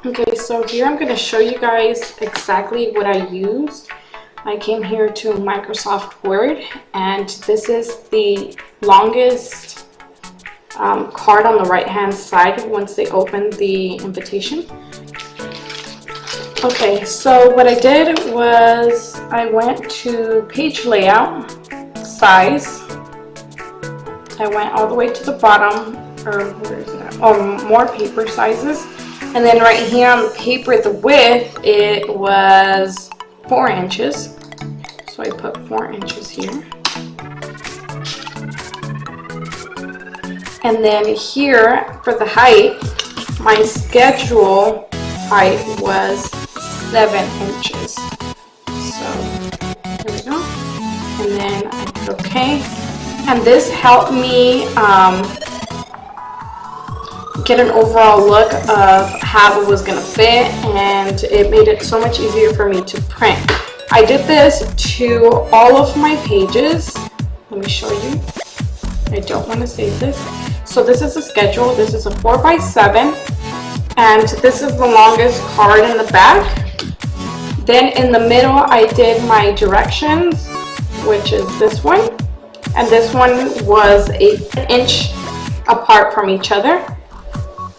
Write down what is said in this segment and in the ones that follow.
Okay, so here I'm going to show you guys exactly what I used. I came here to Microsoft Word, and this is the longest card on the right hand side once they open the invitation. Okay, so what I did was I went to page layout, size. I went all the way to the bottom, or where is that? Oh, more paper sizes. And then right here on the paper, the width, it was 4 inches. So I put 4 inches here. And then here for the height, my schedule height was 7 inches. So here we go. And then I put OK. And this helped me get an overall look of how it was going to fit, and it made it so much easier for me to print. I did this to all of my pages. Let me show you. I don't want to save this. So this is a schedule. This is a 4x7, and this is the longest card in the back. Then in the middle I did my directions, which is this one, and this one was 1 inch apart from each other.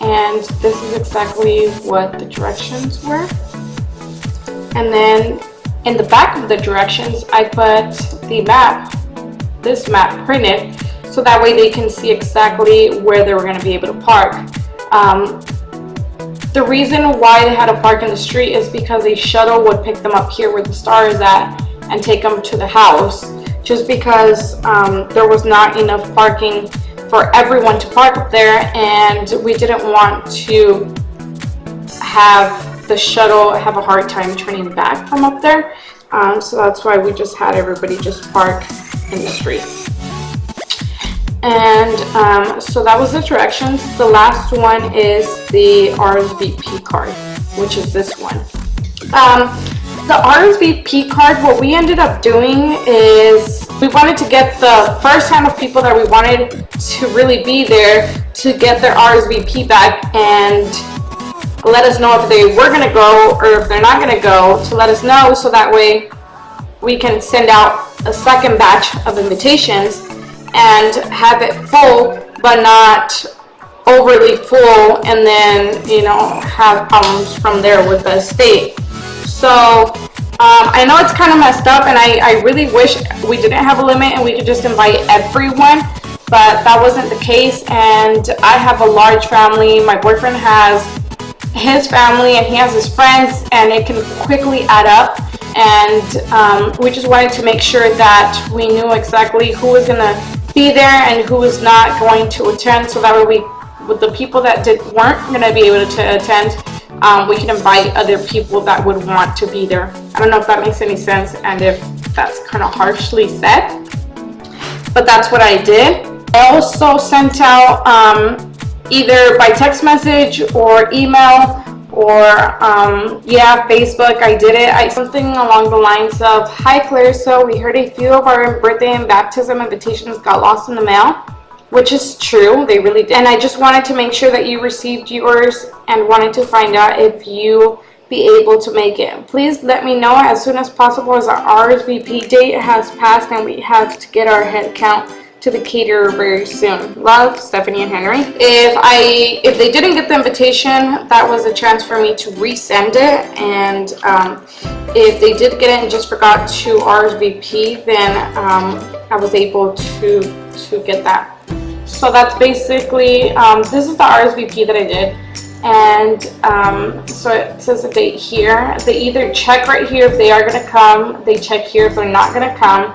And this is exactly what the directions were. And then in the back of the directions, I put the map, this map printed, so that way they can see exactly where they were going to be able to park. The reason why they had to park in the street is because a shuttle would pick them up here where the star is at and take them to the house, just because there was not enough parking for everyone to park up there, and we didn't want to have the shuttle have a hard time turning back from up there. So that's why we just had everybody just park in the street. And so that was the directions. The last one is the RSVP card, which is this one. The RSVP card, what we ended up doing is we wanted to get the first hand of people that we wanted to really be there to get their RSVP back and let us know if they were going to go or if they're not going to go, to let us know, so that way we can send out a second batch of invitations and have it full but not overly full, and then, you know, have problems from there with the state. So I know it's kind of messed up, and I really wish we didn't have a limit and we could just invite everyone, but that wasn't the case. And I have a large family. My boyfriend has his family and he has his friends, and it can quickly add up. And we just wanted to make sure that we knew exactly who was going to be there and who was not going to attend, so that way with the people that weren't going to be able to attend, we can invite other people that would want to be there. I don't know if that makes any sense, and if that's kind of harshly said, but that's what I did. I also sent out either by text message or email or yeah, Facebook. I did it. Something along the lines of, "Hi Claire, so we heard a few of our birthday and baptism invitations got lost in the mail," which is true, they really did. And I just wanted to make sure that you received yours and wanted to find out if you be able to make it. Please let me know as soon as possible, as our RSVP date has passed and we have to get our head count to the caterer very soon. Love, Stephanie and Henry. If they didn't get the invitation, that was a chance for me to resend it, and if they did get it and just forgot to RSVP, then I was able to get that. So that's basically, this is the RSVP that I did, and so it says the date here. They either check right here if they are going to come, they check here if they're not going to come,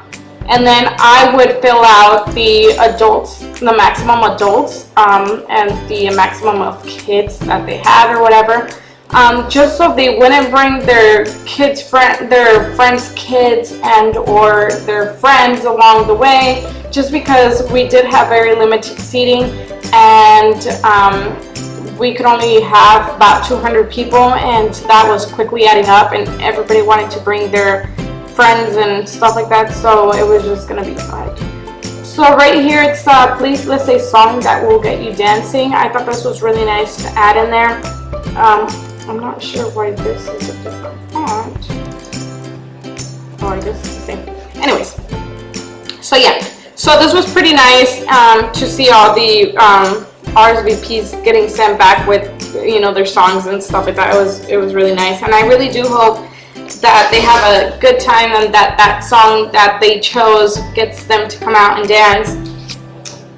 and then I would fill out the adults, the maximum adults, and the maximum of kids that they had or whatever, just so they wouldn't bring their friends' kids and or their friends along the way, just because we did have very limited seating, and we could only have about 200 people, and that was quickly adding up, and everybody wanted to bring their friends and stuff like that, so it was just gonna be fun. So right here it's please list a song that will get you dancing. I thought this was really nice to add in there. I'm not sure why this is a different font. Oh, I guess it's the same. Anyways, so yeah, so this was pretty nice to see all the RSVPs getting sent back with, you know, their songs and stuff like that. It was really nice, and I really do hope that they have a good time and that song that they chose gets them to come out and dance.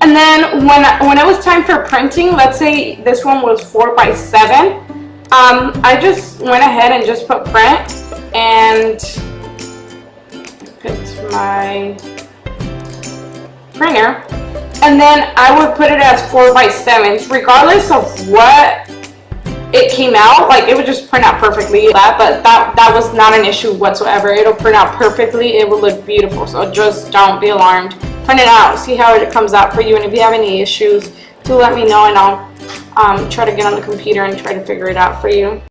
And then when it was time for printing, let's say this one was 4x7, I just went ahead and just put print and put my printer, and then I would put it as 4x7, regardless of what it came out, like it would just print out perfectly. But that was not an issue whatsoever. It'll print out perfectly. It will look beautiful. So just don't be alarmed. Print it out. See how it comes out for you. And if you have any issues, do let me know, and I'll try to get on the computer and try to figure it out for you.